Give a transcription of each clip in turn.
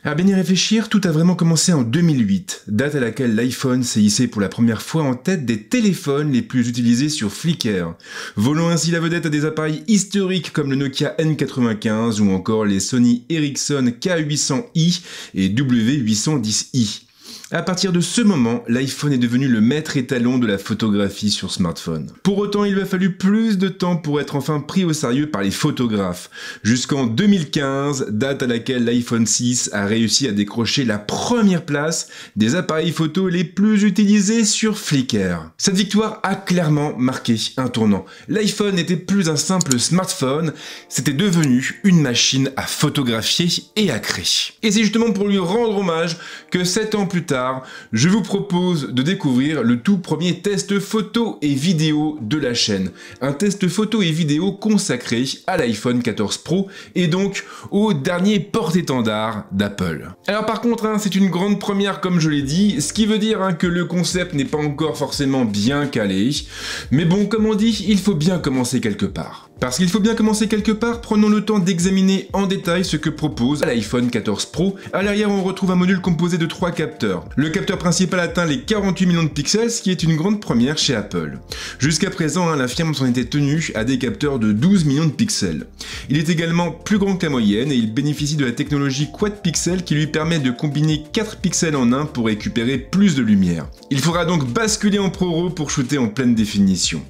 À bien y réfléchir, tout a vraiment commencé en 2008, date à laquelle l'iPhone s'est hissé pour la première fois en tête des téléphones les plus utilisés sur Flickr, volant ainsi la vedette à des appareils historiques comme le Nokia N95 ou encore les Sony Ericsson K800i et W810i. À partir de ce moment, l'iPhone est devenu le maître étalon de la photographie sur smartphone. Pour autant, il lui a fallu plus de temps pour être enfin pris au sérieux par les photographes, jusqu'en 2015, date à laquelle l'iPhone 6 a réussi à décrocher la première place des appareils photo les plus utilisés sur Flickr. Cette victoire a clairement marqué un tournant. L'iPhone n'était plus un simple smartphone, c'était devenu une machine à photographier et à créer. Et c'est justement pour lui rendre hommage que 7 ans plus tard, je vous propose de découvrir le tout premier test photo et vidéo de la chaîne. Un test photo et vidéo consacré à l'iPhone 14 Pro et donc au dernier porte-étendard d'Apple. Alors par contre, c'est une grande première comme je l'ai dit, ce qui veut dire que le concept n'est pas encore forcément bien calé. Mais bon, comme on dit, il faut bien commencer quelque part. Parce qu'il faut bien commencer quelque part, prenons le temps d'examiner en détail ce que propose l'iPhone 14 Pro. À l'arrière, on retrouve un module composé de 3 capteurs. Le capteur principal atteint les 48 millions de pixels, ce qui est une grande première chez Apple. Jusqu'à présent, la firme s'en était tenue à des capteurs de 12 millions de pixels. Il est également plus grand que la moyenne et il bénéficie de la technologie Quad Pixel qui lui permet de combiner 4 pixels en un pour récupérer plus de lumière. Il faudra donc basculer en ProRAW pour shooter en pleine définition.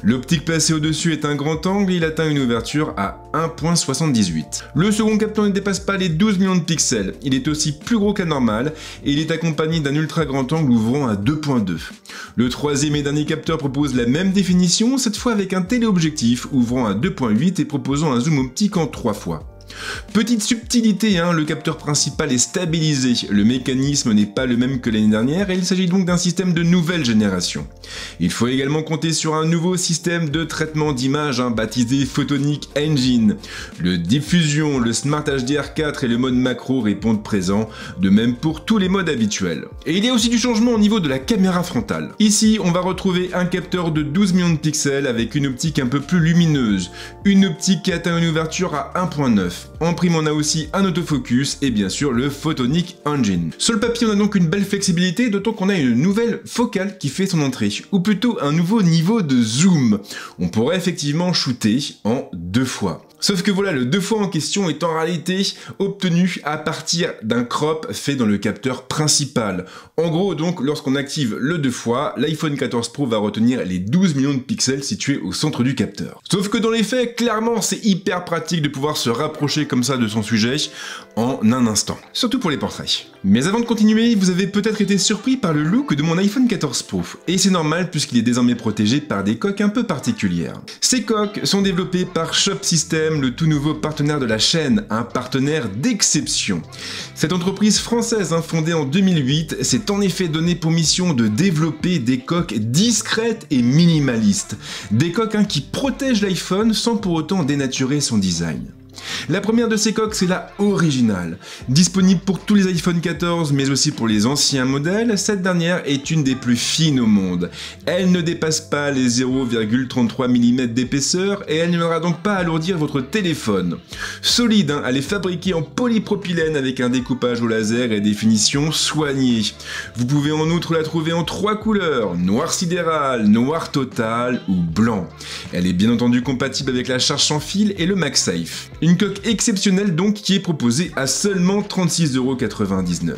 L'optique placée au-dessus est un grand angle, il atteint une ouverture à 1.78. Le second capteur ne dépasse pas les 12 millions de pixels, il est aussi plus gros qu'à normal et il est accompagné d'un ultra grand angle ouvrant à 2.2. Le troisième et dernier capteur propose la même définition, cette fois avec un téléobjectif ouvrant à 2.8 et proposant un zoom optique en 3 fois. Petite subtilité, le capteur principal est stabilisé, le mécanisme n'est pas le même que l'année dernière et il s'agit donc d'un système de nouvelle génération. Il faut également compter sur un nouveau système de traitement d'image baptisé Photonic Engine. Le Deep Fusion, le Smart HDR4 et le mode macro répondent présents, de même pour tous les modes habituels. Et il y a aussi du changement au niveau de la caméra frontale. Ici, on va retrouver un capteur de 12 millions de pixels avec une optique un peu plus lumineuse, une optique qui atteint une ouverture à 1.9. En prime, on a aussi un autofocus et bien sûr le Photonic Engine. Sur le papier, on a donc une belle flexibilité, d'autant qu'on a une nouvelle focale qui fait son entrée, ou plutôt un nouveau niveau de zoom. On pourrait effectivement shooter en 2 fois. Sauf que voilà, le 2 fois en question est en réalité obtenu à partir d'un crop fait dans le capteur principal. En gros donc, lorsqu'on active le 2 fois, l'iPhone 14 Pro va retenir les 12 millions de pixels situés au centre du capteur. Sauf que dans les faits, clairement c'est hyper pratique de pouvoir se rapprocher comme ça de son sujet en un instant. Surtout pour les portraits. Mais avant de continuer, vous avez peut-être été surpris par le look de mon iPhone 14 Pro. Et c'est normal puisqu'il est désormais protégé par des coques un peu particulières. Ces coques sont développées par Shop System, le tout nouveau partenaire de la chaîne, un partenaire d'exception. Cette entreprise française fondée en 2008 s'est en effet donnée pour mission de développer des coques discrètes et minimalistes. Des coques qui protègent l'iPhone sans pour autant dénaturer son design. La première de ces coques, c'est la originale. Disponible pour tous les iPhone 14, mais aussi pour les anciens modèles, cette dernière est une des plus fines au monde. Elle ne dépasse pas les 0,33 mm d'épaisseur et elle ne viendra donc pas alourdir votre téléphone. Solide, elle est fabriquée en polypropylène avec un découpage au laser et des finitions soignées. Vous pouvez en outre la trouver en 3 couleurs, noir sidéral, noir total ou blanc. Elle est bien entendu compatible avec la charge sans fil et le MagSafe. Une coque exceptionnelle donc qui est proposée à seulement 36,99 €.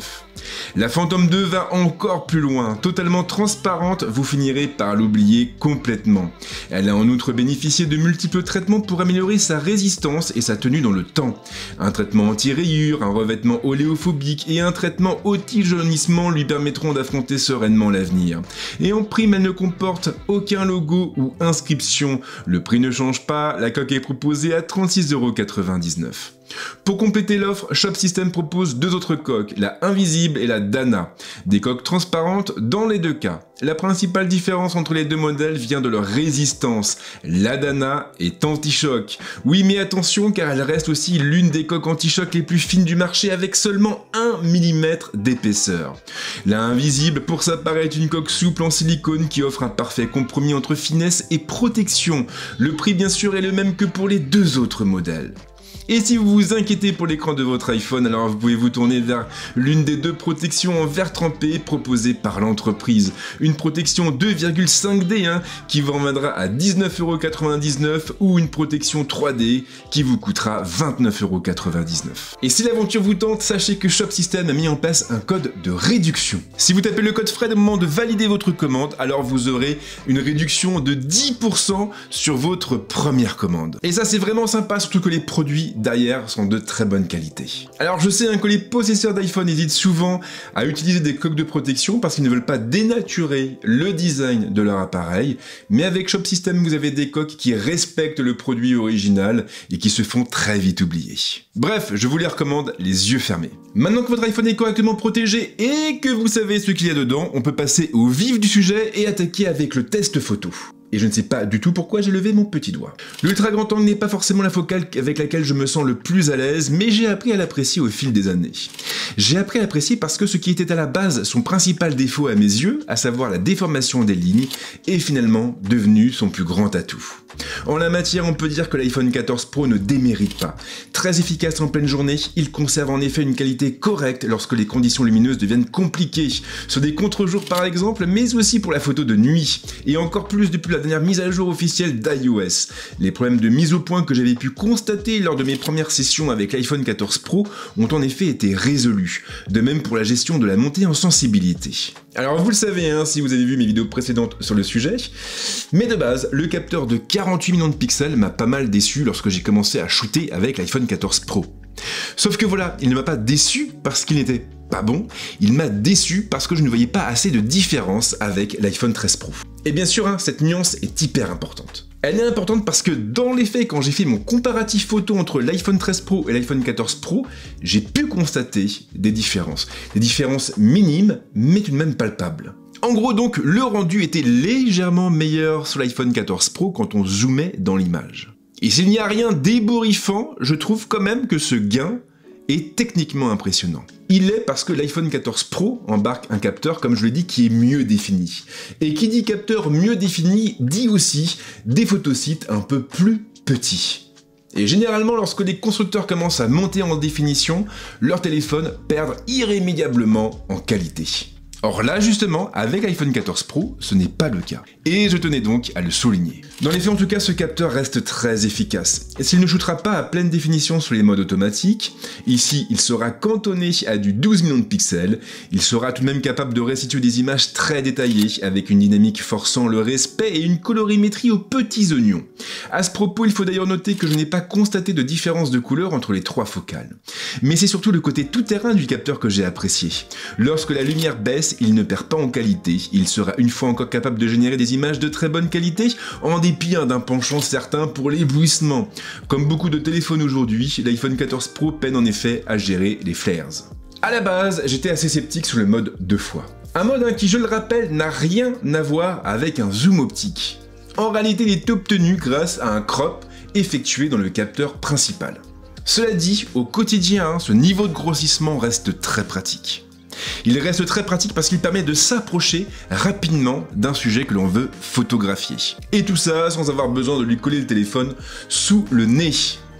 La Phantom 2 va encore plus loin, totalement transparente, vous finirez par l'oublier complètement. Elle a en outre bénéficié de multiples traitements pour améliorer sa résistance et sa tenue dans le temps. Un traitement anti-rayures, un revêtement oléophobique et un traitement anti-jaunissement lui permettront d'affronter sereinement l'avenir. Et en prime, elle ne comporte aucun logo ou inscription. Le prix ne change pas, la coque est proposée à 36,99 €. Pour compléter l'offre, Shop System propose 2 autres coques, la Invisible et la Dana. Des coques transparentes dans les 2 cas. La principale différence entre les 2 modèles vient de leur résistance. La Dana est anti-choc. Oui, mais attention car elle reste aussi l'une des coques anti-choc les plus fines du marché avec seulement 1 mm d'épaisseur. La Invisible pour sa part est une coque souple en silicone qui offre un parfait compromis entre finesse et protection. Le prix bien sûr est le même que pour les 2 autres modèles. Et si vous vous inquiétez pour l'écran de votre iPhone, alors vous pouvez vous tourner vers l'une des deux protections en verre trempé proposées par l'entreprise. Une protection 2,5D qui vous reviendra à 19,99 € ou une protection 3D qui vous coûtera 29,99 €. Et si l'aventure vous tente, sachez que Shop System a mis en place un code de réduction. Si vous tapez le code Fred au moment de valider votre commande, alors vous aurez une réduction de 10% sur votre première commande. Et ça c'est vraiment sympa, surtout que les produits derrière sont de très bonne qualité. Alors je sais que les possesseurs d'iPhone hésitent souvent à utiliser des coques de protection parce qu'ils ne veulent pas dénaturer le design de leur appareil, mais avec Shop System vous avez des coques qui respectent le produit original et qui se font très vite oublier. Bref, je vous les recommande les yeux fermés. Maintenant que votre iPhone est correctement protégé et que vous savez ce qu'il y a dedans, on peut passer au vif du sujet et attaquer avec le test photo. Et je ne sais pas du tout pourquoi j'ai levé mon petit doigt. L'ultra grand angle n'est pas forcément la focale avec laquelle je me sens le plus à l'aise, mais j'ai appris à l'apprécier au fil des années. J'ai appris à l'apprécier parce que ce qui était à la base son principal défaut à mes yeux, à savoir la déformation des lignes, est finalement devenu son plus grand atout. En la matière, on peut dire que l'iPhone 14 Pro ne démérite pas. Très efficace en pleine journée, il conserve en effet une qualité correcte lorsque les conditions lumineuses deviennent compliquées, sur des contre-jours par exemple, mais aussi pour la photo de nuit, et encore plus depuis la dernière mise à jour officielle d'iOS. Les problèmes de mise au point que j'avais pu constater lors de mes premières sessions avec l'iPhone 14 Pro ont en effet été résolus, de même pour la gestion de la montée en sensibilité. Alors vous le savez si vous avez vu mes vidéos précédentes sur le sujet, mais de base, le capteur de 48 millions de pixels m'a pas mal déçu lorsque j'ai commencé à shooter avec l'iPhone 14 Pro. Sauf que voilà, il ne m'a pas déçu parce qu'il n'était pas bon, il m'a déçu parce que je ne voyais pas assez de différence avec l'iPhone 13 Pro. Et bien sûr, cette nuance est hyper importante. Elle est importante parce que dans les faits, quand j'ai fait mon comparatif photo entre l'iPhone 13 Pro et l'iPhone 14 Pro, j'ai pu constater des différences. Des différences minimes, mais tout de même palpables. En gros donc, le rendu était légèrement meilleur sur l'iPhone 14 Pro quand on zoomait dans l'image. Et s'il n'y a rien d'ébouriffant, je trouve quand même que ce gain est techniquement impressionnant. Il est parce que l'iPhone 14 Pro embarque un capteur, comme je l'ai dit, qui est mieux défini. Et qui dit capteur mieux défini, dit aussi des photosites un peu plus petits. Et généralement, lorsque les constructeurs commencent à monter en définition, leurs téléphones perdent irrémédiablement en qualité. Or là, justement, avec l'iPhone 14 Pro, ce n'est pas le cas. Et je tenais donc à le souligner. Dans les faits, en tout cas, ce capteur reste très efficace. Et s'il ne shootera pas à pleine définition sur les modes automatiques, ici, il sera cantonné à du 12 millions de pixels. Il sera tout de même capable de restituer des images très détaillées, avec une dynamique forçant le respect et une colorimétrie aux petits oignons. À ce propos, il faut d'ailleurs noter que je n'ai pas constaté de différence de couleur entre les trois focales. Mais c'est surtout le côté tout-terrain du capteur que j'ai apprécié. Lorsque la lumière baisse, il ne perd pas en qualité, il sera une fois encore capable de générer des images de très bonne qualité, en dépit d'un penchant certain pour l'éblouissement. Comme beaucoup de téléphones aujourd'hui, l'iPhone 14 Pro peine en effet à gérer les flares. À la base, j'étais assez sceptique sur le mode 2x. Un mode qui, je le rappelle, n'a rien à voir avec un zoom optique. En réalité, il est obtenu grâce à un crop effectué dans le capteur principal. Cela dit, au quotidien, ce niveau de grossissement reste très pratique. Il reste très pratique parce qu'il permet de s'approcher rapidement d'un sujet que l'on veut photographier. Et tout ça sans avoir besoin de lui coller le téléphone sous le nez.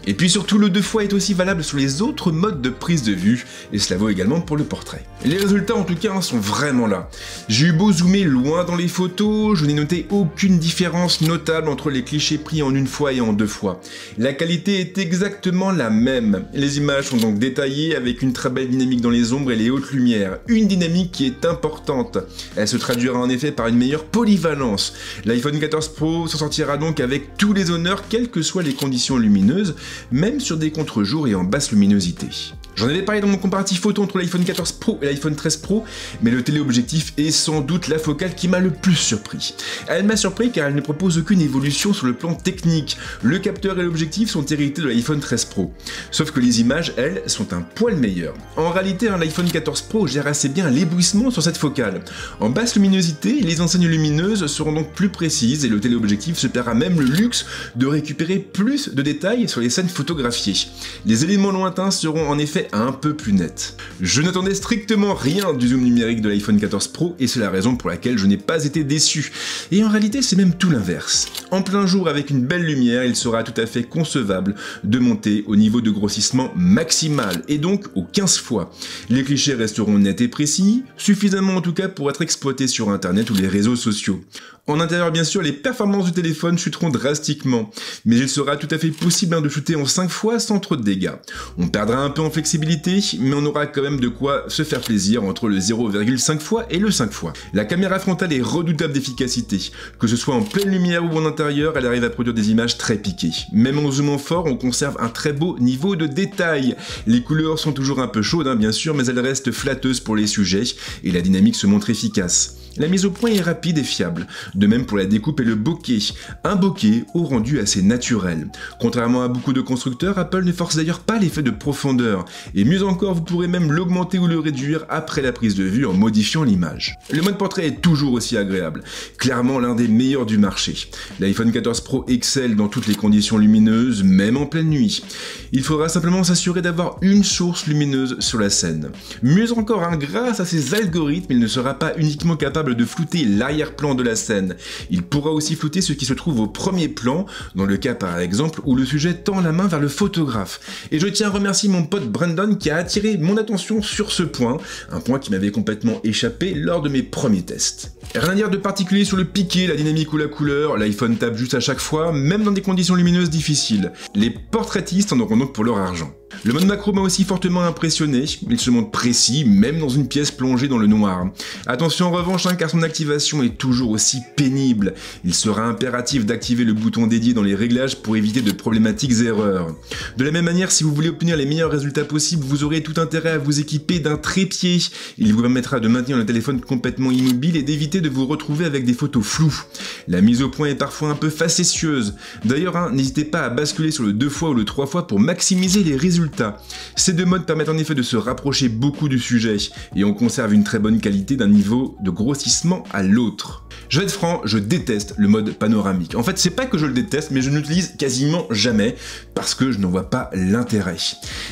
Et puis surtout, le 2x est aussi valable sur les autres modes de prise de vue, et cela vaut également pour le portrait. Les résultats en tout cas sont vraiment là. J'ai eu beau zoomer loin dans les photos, je n'ai noté aucune différence notable entre les clichés pris en 1x et en 2x. La qualité est exactement la même. Les images sont donc détaillées avec une très belle dynamique dans les ombres et les hautes lumières. Une dynamique qui est importante. Elle se traduira en effet par une meilleure polyvalence. L'iPhone 14 Pro s'en sortira donc avec tous les honneurs, quelles que soient les conditions lumineuses, même sur des contre-jours et en basse luminosité. J'en avais parlé dans mon comparatif photo entre l'iPhone 14 Pro et l'iPhone 13 Pro, mais le téléobjectif est sans doute la focale qui m'a le plus surpris. Elle m'a surpris car elle ne propose aucune évolution sur le plan technique. Le capteur et l'objectif sont hérités de l'iPhone 13 Pro. Sauf que les images, elles, sont un poil meilleures. En réalité, l'iPhone 14 Pro gère assez bien l'éblouissement sur cette focale. En basse luminosité, les enseignes lumineuses seront donc plus précises et le téléobjectif se paiera même le luxe de récupérer plus de détails sur les scènes photographiées. Les éléments lointains seront en effet portrait un peu plus net. Je n'attendais strictement rien du zoom numérique de l'iPhone 14 Pro et c'est la raison pour laquelle je n'ai pas été déçu. Et en réalité, c'est même tout l'inverse. En plein jour avec une belle lumière, il sera tout à fait concevable de monter au niveau de grossissement maximal et donc aux 15 fois. Les clichés resteront nets et précis, suffisamment en tout cas pour être exploités sur internet ou les réseaux sociaux. En intérieur, bien sûr, les performances du téléphone chuteront drastiquement, mais il sera tout à fait possible de shooter en 5 fois sans trop de dégâts. On perdra un peu en flexibilité, mais on aura quand même de quoi se faire plaisir entre le 0,5 fois et le 5 fois. La caméra frontale est redoutable d'efficacité. Que ce soit en pleine lumière ou en intérieur, elle arrive à produire des images très piquées. Même en zoomant fort, on conserve un très beau niveau de détail. Les couleurs sont toujours un peu chaudes, bien sûr, mais elles restent flatteuses pour les sujets, et la dynamique se montre efficace. La mise au point est rapide et fiable, de même pour la découpe et le bokeh, un bokeh au rendu assez naturel. Contrairement à beaucoup de constructeurs, Apple ne force d'ailleurs pas l'effet de profondeur, et mieux encore, vous pourrez même l'augmenter ou le réduire après la prise de vue en modifiant l'image. Le mode portrait est toujours aussi agréable, clairement l'un des meilleurs du marché. L'iPhone 14 Pro excelle dans toutes les conditions lumineuses, même en pleine nuit. Il faudra simplement s'assurer d'avoir une source lumineuse sur la scène. Mieux encore, grâce à ses algorithmes, il ne sera pas uniquement capable de flouter l'arrière-plan de la scène. Il pourra aussi flouter ce qui se trouve au premier plan, dans le cas par exemple où le sujet tend la main vers le photographe. Et je tiens à remercier mon pote Brandon qui a attiré mon attention sur ce point, un point qui m'avait complètement échappé lors de mes premiers tests. Rien à dire de particulier sur le piqué, la dynamique ou la couleur, l'iPhone tape juste à chaque fois, même dans des conditions lumineuses difficiles. Les portraitistes en auront donc pour leur argent. Le mode macro m'a aussi fortement impressionné, il se montre précis même dans une pièce plongée dans le noir. Attention en revanche car son activation est toujours aussi pénible. Il sera impératif d'activer le bouton dédié dans les réglages pour éviter de problématiques erreurs. De la même manière, si vous voulez obtenir les meilleurs résultats possibles, vous aurez tout intérêt à vous équiper d'un trépied. Il vous permettra de maintenir le téléphone complètement immobile et d'éviter de vous retrouver avec des photos floues. La mise au point est parfois un peu facétieuse. D'ailleurs, n'hésitez pas à basculer sur le 2 fois ou le 3 fois pour maximiser les résultats. Ces deux modes permettent en effet de se rapprocher beaucoup du sujet et on conserve une très bonne qualité d'un niveau de grossissement à l'autre. Je vais être franc, je déteste le mode panoramique. En fait, c'est pas que je le déteste, mais je ne l'utilise quasiment jamais parce que je n'en vois pas l'intérêt.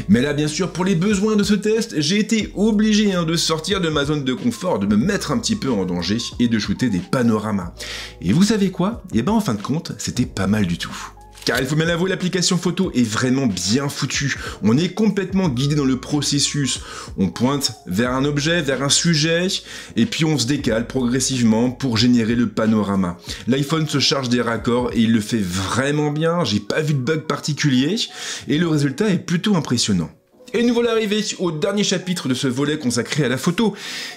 Mais là, bien sûr, pour les besoins de ce test, j'ai été obligé de sortir de ma zone de confort, de me mettre un petit peu en danger et de shooter des panoramas. Et vous savez quoi ? En fin de compte, c'était pas mal du tout. Car il faut bien l'avouer, l'application photo est vraiment bien foutue. On est complètement guidé dans le processus. On pointe vers un objet, vers un sujet, et puis on se décale progressivement pour générer le panorama. L'iPhone se charge des raccords et il le fait vraiment bien, j'ai pas vu de bug particulier, et le résultat est plutôt impressionnant. Et nous voilà arrivés au dernier chapitre de ce volet consacré à la photo.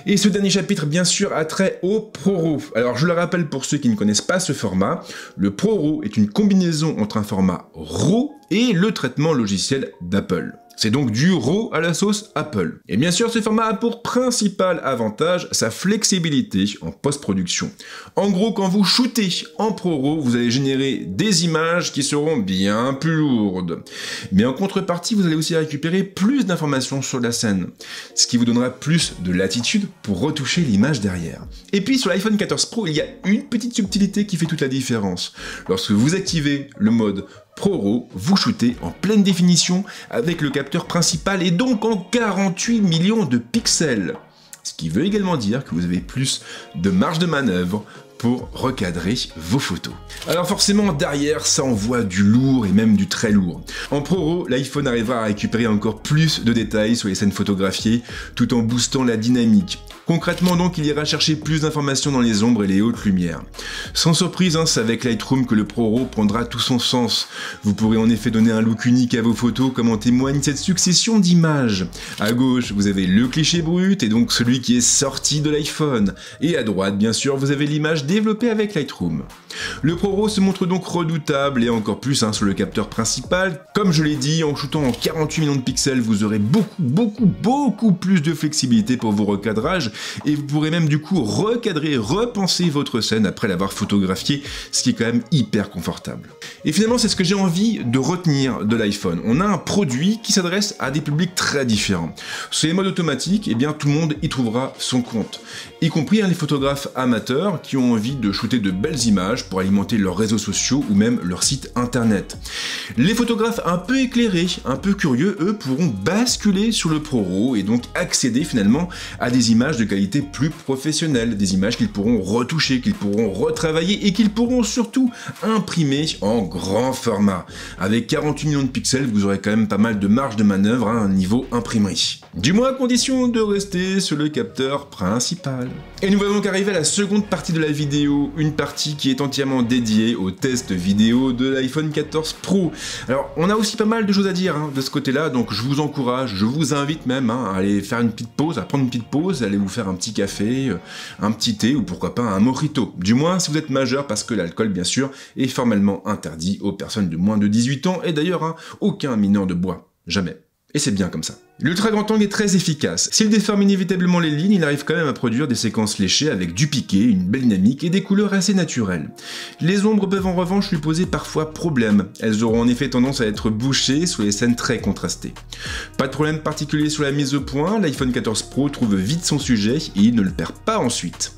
Et ce dernier chapitre, bien sûr, a trait au ProRAW. Alors, je le rappelle pour ceux qui ne connaissent pas ce format, le ProRAW est une combinaison entre un format RAW et le traitement logiciel d'Apple. C'est donc du RAW à la sauce Apple. Et bien sûr, ce format a pour principal avantage sa flexibilité en post-production. En gros, quand vous shootez en ProRAW, vous allez générer des images qui seront bien plus lourdes. Mais en contrepartie, vous allez aussi récupérer plus d'informations sur la scène, ce qui vous donnera plus de latitude pour retoucher l'image derrière. Et puis sur l'iPhone 14 Pro, il y a une petite subtilité qui fait toute la différence. Lorsque vous activez le mode ProRAW, vous shootez en pleine définition avec le capteur principal et donc en 48 millions de pixels. Ce qui veut également dire que vous avez plus de marge de manœuvre pour recadrer vos photos. Alors forcément, derrière, ça envoie du lourd et même du très lourd. En ProRAW, l'iPhone arrivera à récupérer encore plus de détails sur les scènes photographiées, tout en boostant la dynamique. Concrètement donc, il ira chercher plus d'informations dans les ombres et les hautes lumières. Sans surprise, c'est avec Lightroom que le ProRAW prendra tout son sens. Vous pourrez en effet donner un look unique à vos photos, comme en témoigne cette succession d'images. À gauche, vous avez le cliché brut, et donc celui qui est sorti de l'iPhone. Et à droite, bien sûr, vous avez l'image développée avec Lightroom. Le ProRAW se montre donc redoutable, et encore plus sur le capteur principal. Comme je l'ai dit, en shootant en 48 millions de pixels, vous aurez beaucoup plus de flexibilité pour vos recadrages, et vous pourrez même du coup recadrer, repenser votre scène après l'avoir photographiée, ce qui est quand même hyper confortable. Et finalement, c'est ce que j'ai envie de retenir de l'iPhone. On a un produit qui s'adresse à des publics très différents. Sur les modes automatiques, tout le monde y trouvera son compte, y compris les photographes amateurs qui ont envie envie de shooter de belles images pour alimenter leurs réseaux sociaux ou même leur site internet. Les photographes un peu éclairés, un peu curieux, eux pourront basculer sur le ProRAW et donc accéder finalement à des images de qualité plus professionnelle, des images qu'ils pourront retoucher, qu'ils pourront retravailler et qu'ils pourront surtout imprimer en grand format. Avec 48 millions de pixels, vous aurez quand même pas mal de marge de manœuvre à un niveau imprimerie. Du moins à condition de rester sur le capteur principal. Et nous allons donc arriver à la seconde partie de la vidéo, une partie qui est entièrement dédiée au test vidéo de l'iPhone 14 Pro. Alors on a aussi pas mal de choses à dire de ce côté-là, donc je vous encourage, je vous invite même à aller faire une petite pause, à prendre une petite pause, à aller vous faire un petit café, un petit thé ou pourquoi pas un mojito. Du moins si vous êtes majeur, parce que l'alcool bien sûr est formellement interdit aux personnes de moins de 18 ans et d'ailleurs aucun mineur ne boit. Jamais. Et c'est bien comme ça. L'ultra grand angle est très efficace. S'il déforme inévitablement les lignes, il arrive quand même à produire des séquences léchées avec du piqué, une belle dynamique et des couleurs assez naturelles. Les ombres peuvent en revanche lui poser parfois problème. Elles auront en effet tendance à être bouchées sur les scènes très contrastées. Pas de problème particulier sur la mise au point, l'iPhone 14 Pro trouve vite son sujet et il ne le perd pas ensuite.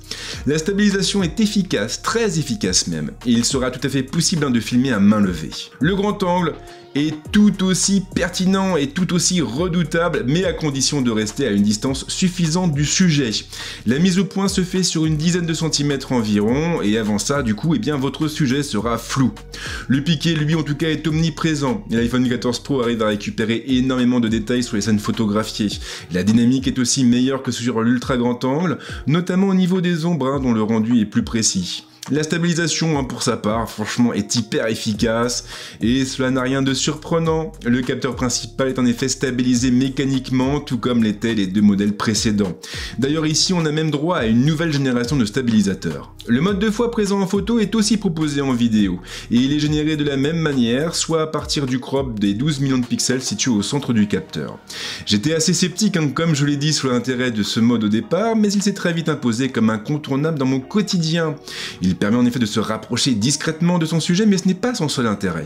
La stabilisation est efficace, très efficace même, et il sera tout à fait possible de filmer à main levée. Le grand angle est tout aussi pertinent et tout aussi redoutable, mais à condition de rester à une distance suffisante du sujet. La mise au point se fait sur une dizaine de centimètres environ, et avant ça, du coup, votre sujet sera flou. Le piqué, lui, en tout cas, est omniprésent. L'iPhone 14 Pro arrive à récupérer énormément de détails sur les scènes photographiées. La dynamique est aussi meilleure que sur l'ultra grand angle, notamment au niveau des ombres, dont le rendu est plus précis. La stabilisation, pour sa part, franchement, est hyper efficace et cela n'a rien de surprenant. Le capteur principal est en effet stabilisé mécaniquement, tout comme l'étaient les deux modèles précédents. D'ailleurs ici, on a même droit à une nouvelle génération de stabilisateurs. Le mode 2 fois présent en photo est aussi proposé en vidéo, et il est généré de la même manière, soit à partir du crop des 12 millions de pixels situés au centre du capteur. J'étais assez sceptique, comme je l'ai dit, sur l'intérêt de ce mode au départ, mais il s'est très vite imposé comme incontournable dans mon quotidien. Il permet en effet de se rapprocher discrètement de son sujet, mais ce n'est pas son seul intérêt.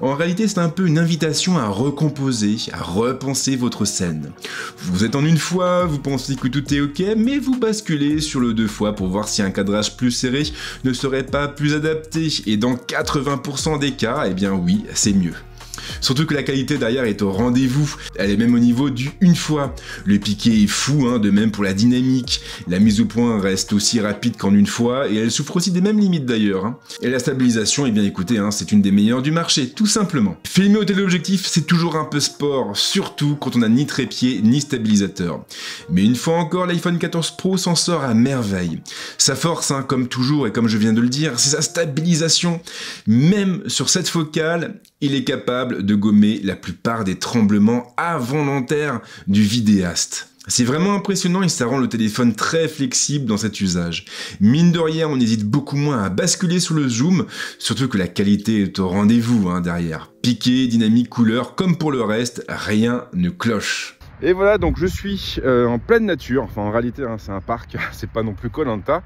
En réalité, c'est un peu une invitation à recomposer, à repenser votre scène. Vous êtes en une fois, vous pensez que tout est ok, mais vous basculez sur le 2 fois pour voir si un cadrage plus serré ne serait pas plus adapté, et dans 80% des cas, eh bien oui, c'est mieux. Surtout que la qualité derrière est au rendez-vous, elle est même au niveau du une fois. Le piqué est fou, de même pour la dynamique. La mise au point reste aussi rapide qu'en une fois, et elle souffre aussi des mêmes limites d'ailleurs. Et la stabilisation, eh bien écoutez, c'est une des meilleures du marché, tout simplement. Filmer au téléobjectif, c'est toujours un peu sport, surtout quand on n'a ni trépied ni stabilisateur. Mais une fois encore, l'iPhone 14 Pro s'en sort à merveille. Sa force, comme toujours et comme je viens de le dire, c'est sa stabilisation. Même sur cette focale, il est capable de gommer la plupart des tremblements involontaires du vidéaste. C'est vraiment impressionnant et ça rend le téléphone très flexible dans cet usage. Mine de rien, on hésite beaucoup moins à basculer sur le zoom, surtout que la qualité est au rendez-vous derrière. Piqué, dynamique, couleur, comme pour le reste, rien ne cloche. Et voilà, donc je suis en pleine nature, enfin en réalité c'est un parc, c'est pas non plus Koh Lanta.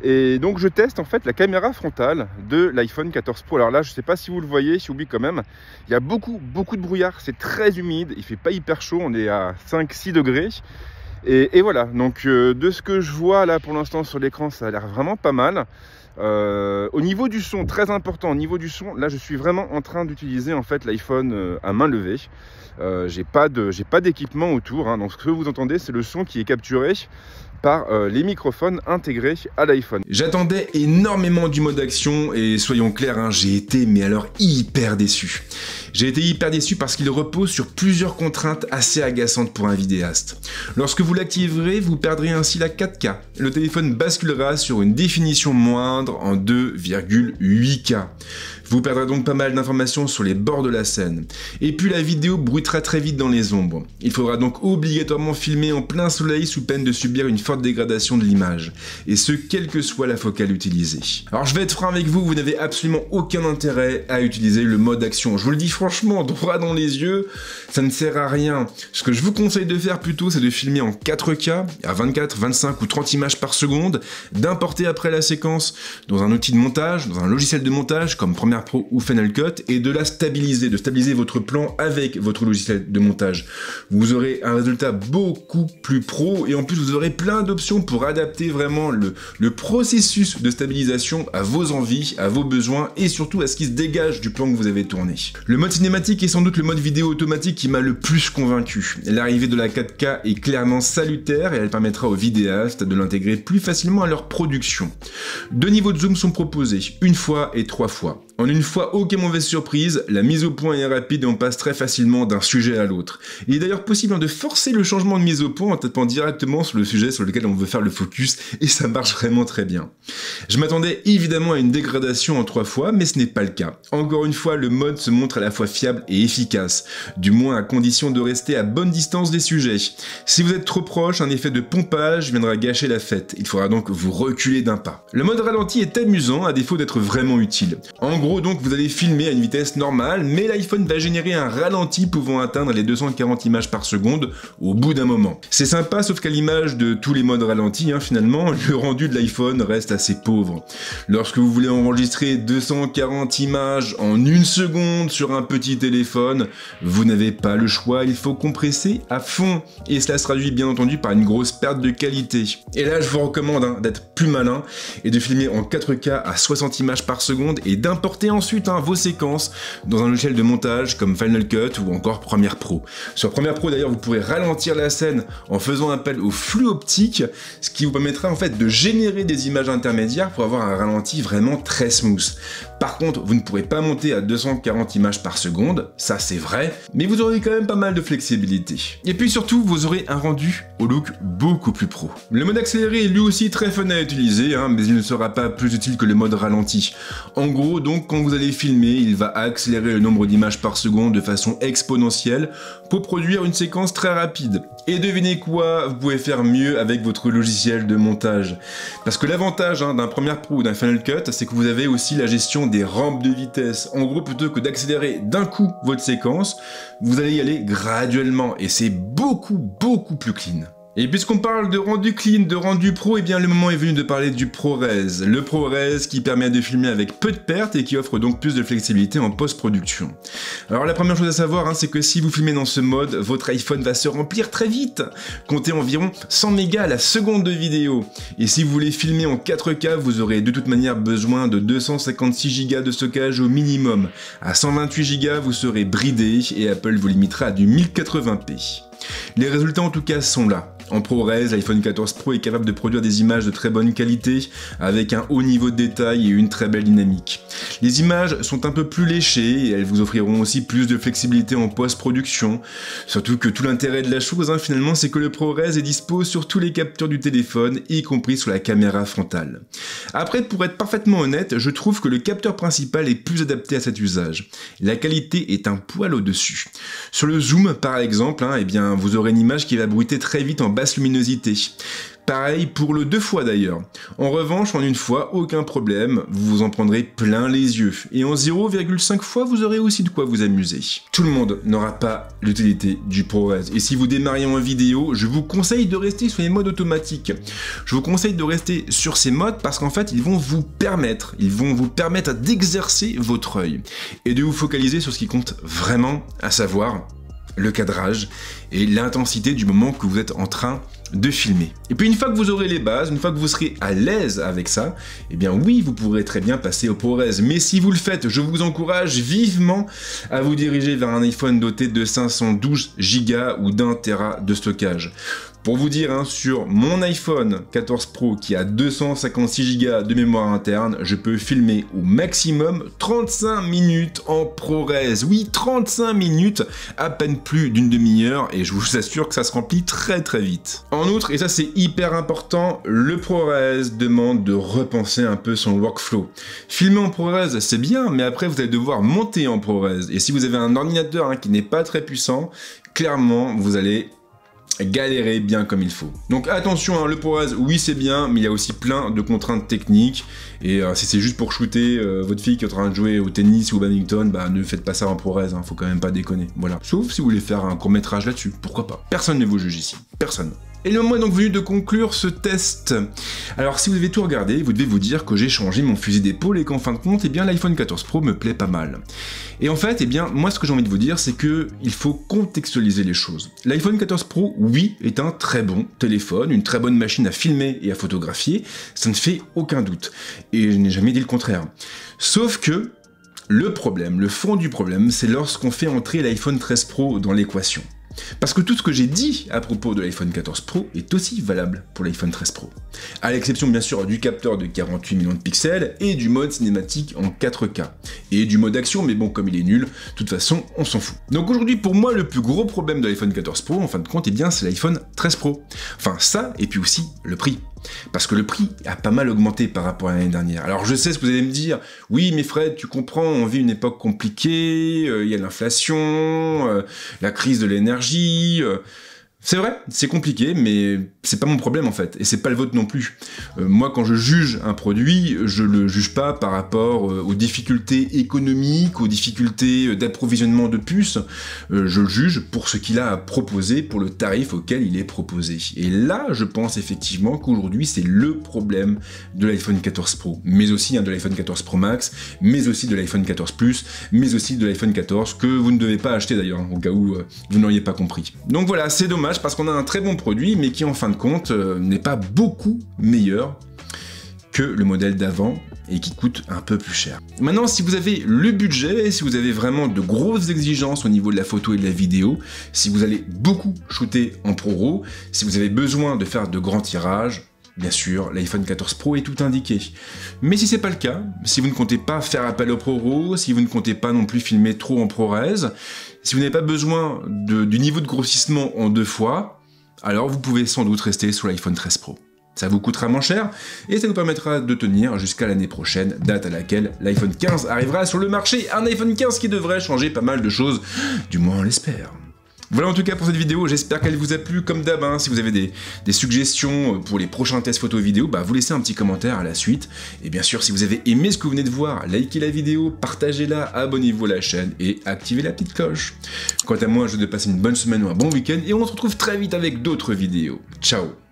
Et donc je teste en fait la caméra frontale de l'iPhone 14 Pro. Alors là, je sais pas si vous le voyez, si oui quand même, il y a beaucoup de brouillard, c'est très humide, il fait pas hyper chaud, on est à 5-6 degrés. Et voilà, donc de ce que je vois là pour l'instant sur l'écran, ça a l'air vraiment pas mal. Au niveau du son, très important, au niveau du son, là je suis vraiment en train d'utiliser en fait l'iPhone à main levée. J'ai pas d'équipement autour, donc ce que vous entendez, c'est le son qui est capturé par les microphones intégrés à l'iPhone. J'attendais énormément du mode action et soyons clairs, j'ai été mais alors hyper déçu. J'ai été hyper déçu parce qu'il repose sur plusieurs contraintes assez agaçantes pour un vidéaste. Lorsque vous l'activerez, vous perdrez ainsi la 4K. Le téléphone basculera sur une définition moindre en 2,8K. Vous perdrez donc pas mal d'informations sur les bords de la scène. Et puis la vidéo bruitera très vite dans les ombres. Il faudra donc obligatoirement filmer en plein soleil sous peine de subir une forte dégradation de l'image. Et ce, quelle que soit la focale utilisée. Alors je vais être franc avec vous, vous n'avez absolument aucun intérêt à utiliser le mode action. Je vous le dis franchement, droit dans les yeux, ça ne sert à rien. Ce que je vous conseille de faire plutôt, c'est de filmer en 4K à 24, 25 ou 30 images par seconde, d'importer après la séquence dans un outil de montage, dans un logiciel de montage comme Premiere Pro ou Final Cut et de la stabiliser, de stabiliser votre plan avec votre logiciel de montage. Vous aurez un résultat beaucoup plus pro et en plus vous aurez plein d'options pour adapter vraiment le processus de stabilisation à vos envies, à vos besoins et surtout à ce qui se dégage du plan que vous avez tourné. Le mode cinématique est sans doute le mode vidéo automatique qui m'a le plus convaincu. L'arrivée de la 4K est clairement salutaire et elle permettra aux vidéastes de l'intégrer plus facilement à leur production. Deux niveaux de zoom sont proposés, une fois et 3 fois. En une fois, aucune mauvaise surprise, la mise au point est rapide et on passe très facilement d'un sujet à l'autre. Il est d'ailleurs possible de forcer le changement de mise au point en tapant directement sur le sujet sur lequel on veut faire le focus et ça marche vraiment très bien. Je m'attendais évidemment à une dégradation en 3 fois, mais ce n'est pas le cas. Encore une fois, le mode se montre à la fois fiable et efficace, du moins à condition de rester à bonne distance des sujets. Si vous êtes trop proche, un effet de pompage viendra gâcher la fête. Il faudra donc vous reculer d'un pas. Le mode ralenti est amusant à défaut d'être vraiment utile. En gros donc vous allez filmer à une vitesse normale, mais l'iPhone va générer un ralenti pouvant atteindre les 240 images par seconde au bout d'un moment. C'est sympa sauf qu'à l'image de tous les modes ralentis, finalement, le rendu de l'iPhone reste assez pauvre. Lorsque vous voulez enregistrer 240 images en 1 seconde sur un petit téléphone, vous n'avez pas le choix, il faut compresser à fond. Et cela se traduit bien entendu par une grosse perte de qualité. Et là je vous recommande d'être plus malin et de filmer en 4K à 60 images par seconde et d'importer ensuite vos séquences dans un logiciel de montage comme Final Cut ou encore Premiere Pro. Sur Premiere Pro d'ailleurs vous pourrez ralentir la scène en faisant appel au flux optique, ce qui vous permettra en fait de générer des images intermédiaires pour avoir un ralenti vraiment très smooth. Par contre vous ne pourrez pas monter à 240 images par seconde, ça c'est vrai, mais vous aurez quand même pas mal de flexibilité. Et puis surtout vous aurez un rendu au look beaucoup plus pro. Le mode accéléré est lui aussi très fun à utiliser, mais il ne sera pas plus utile que le mode ralenti. En gros donc quand vous allez filmer, il va accélérer le nombre d'images par seconde de façon exponentielle pour produire une séquence très rapide. Et devinez quoi, vous pouvez faire mieux avec votre logiciel de montage. Parce que l'avantage d'un Premiere Pro ou d'un Final Cut, c'est que vous avez aussi la gestion des rampes de vitesse. En gros, plutôt que d'accélérer d'un coup votre séquence, vous allez y aller graduellement et c'est beaucoup plus clean. Et puisqu'on parle de rendu clean, de rendu pro, eh bien le moment est venu de parler du ProRes. Le ProRes qui permet de filmer avec peu de pertes et qui offre donc plus de flexibilité en post-production. Alors la première chose à savoir, c'est que si vous filmez dans ce mode, votre iPhone va se remplir très vite. Comptez environ 100 mégas à la seconde de vidéo. Et si vous voulez filmer en 4K, vous aurez de toute manière besoin de 256 Go de stockage au minimum. À 128 Go, vous serez bridé et Apple vous limitera à du 1080p. Les résultats en tout cas sont là. En ProRes, l'iPhone 14 Pro est capable de produire des images de très bonne qualité, avec un haut niveau de détail et une très belle dynamique. Les images sont un peu plus léchées et elles vous offriront aussi plus de flexibilité en post-production. Surtout que tout l'intérêt de la chose, finalement, c'est que le ProRes est dispo sur tous les capteurs du téléphone, y compris sur la caméra frontale. Après, pour être parfaitement honnête, je trouve que le capteur principal est plus adapté à cet usage. La qualité est un poil au-dessus. Sur le zoom, par exemple, eh bien, vous aurez une image qui va bruiter très vite en basse luminosité. Pareil pour le 2 fois d'ailleurs. En revanche, en 1 fois, aucun problème, vous vous en prendrez plein les yeux. Et en 0,5 fois, vous aurez aussi de quoi vous amuser. Tout le monde n'aura pas l'utilité du ProRes. Et si vous démarrez en vidéo, je vous conseille de rester sur les modes automatiques. Je vous conseille de rester sur ces modes parce qu'en fait, ils vont vous permettre d'exercer votre œil et de vous focaliser sur ce qui compte vraiment, à savoir le cadrage et l'intensité du moment que vous êtes en train de filmer. Et puis une fois que vous aurez les bases, une fois que vous serez à l'aise avec ça, eh bien oui, vous pourrez très bien passer au ProRes. Mais si vous le faites, je vous encourage vivement à vous diriger vers un iPhone doté de 512 Go ou d'1 Tera de stockage. Pour vous dire, sur mon iPhone 14 Pro qui a 256 Go de mémoire interne, je peux filmer au maximum 35 minutes en ProRes. Oui, 35 minutes, à peine plus d'une demi-heure, et je vous assure que ça se remplit très vite. En outre, et ça c'est hyper important, le ProRes demande de repenser un peu son workflow. Filmer en ProRes, c'est bien, mais après vous allez devoir monter en ProRes. Et si vous avez un ordinateur qui n'est pas très puissant, clairement vous allez galérer bien comme il faut. Donc attention, le ProRes, oui c'est bien, mais il y a aussi plein de contraintes techniques, et si c'est juste pour shooter votre fille qui est en train de jouer au tennis ou au badminton, ne faites pas ça en ProRes, faut quand même pas déconner, voilà. Sauf si vous voulez faire un court-métrage là-dessus, pourquoi pas. Personne ne vous juge ici, personne. Et le moment est donc venu de conclure ce test. Alors si vous avez tout regardé, vous devez vous dire que j'ai changé mon fusil d'épaule et qu'en fin de compte, eh bien l'iPhone 14 Pro me plaît pas mal. Et en fait, eh bien moi ce que j'ai envie de vous dire, c'est que il faut contextualiser les choses. L'iPhone 14 Pro, oui, est un très bon téléphone, une très bonne machine à filmer et à photographier, ça ne fait aucun doute. Et je n'ai jamais dit le contraire. Sauf que le problème, le fond du problème, c'est lorsqu'on fait entrer l'iPhone 13 Pro dans l'équation. Parce que tout ce que j'ai dit à propos de l'iPhone 14 Pro est aussi valable pour l'iPhone 13 Pro. À l'exception bien sûr du capteur de 48 millions de pixels et du mode cinématique en 4K. Et du mode action, mais bon, comme il est nul, de toute façon, on s'en fout. Donc aujourd'hui, pour moi, le plus gros problème de l'iPhone 14 Pro, en fin de compte, eh bien, c'est l'iPhone 13 Pro. Enfin, ça, et puis aussi le prix. Parce que le prix a pas mal augmenté par rapport à l'année dernière. Alors je sais ce que vous allez me dire, oui mais Fred, tu comprends, on vit une époque compliquée, il y a l'inflation, la crise de l'énergie... C'est vrai, c'est compliqué, mais c'est pas mon problème en fait, et c'est pas le vôtre non plus. Moi, quand je juge un produit, je le juge pas par rapport aux difficultés économiques, aux difficultés d'approvisionnement de puces, je le juge pour ce qu'il a à proposer, pour le tarif auquel il est proposé. Et là, je pense effectivement qu'aujourd'hui, c'est le problème de l'iPhone 14 Pro, mais aussi de l'iPhone 14 Pro Max, mais aussi de l'iPhone 14 Plus, mais aussi de l'iPhone 14, que vous ne devez pas acheter d'ailleurs, au cas où vous n'auriez pas compris. Donc voilà, c'est dommage, parce qu'on a un très bon produit, mais qui en fin de compte n'est pas beaucoup meilleur que le modèle d'avant et qui coûte un peu plus cher. Maintenant, si vous avez le budget, si vous avez vraiment de grosses exigences au niveau de la photo et de la vidéo, si vous allez beaucoup shooter en ProRAW, si vous avez besoin de faire de grands tirages, bien sûr, l'iPhone 14 Pro est tout indiqué. Mais si c'est pas le cas, si vous ne comptez pas faire appel au ProRAW, si vous ne comptez pas non plus filmer trop en ProRes, si vous n'avez pas besoin du niveau de grossissement en 2 fois, alors vous pouvez sans doute rester sur l'iPhone 13 Pro. Ça vous coûtera moins cher et ça vous permettra de tenir jusqu'à l'année prochaine, date à laquelle l'iPhone 15 arrivera sur le marché. Un iPhone 15 qui devrait changer pas mal de choses, du moins on l'espère. Voilà en tout cas pour cette vidéo, j'espère qu'elle vous a plu. Comme d'hab, si vous avez des suggestions pour les prochains tests photo vidéo, vous laissez un petit commentaire à la suite. Et bien sûr, si vous avez aimé ce que vous venez de voir, likez la vidéo, partagez-la, abonnez-vous à la chaîne et activez la petite cloche. Quant à moi, je vous souhaite de passer une bonne semaine ou un bon week-end et on se retrouve très vite avec d'autres vidéos. Ciao!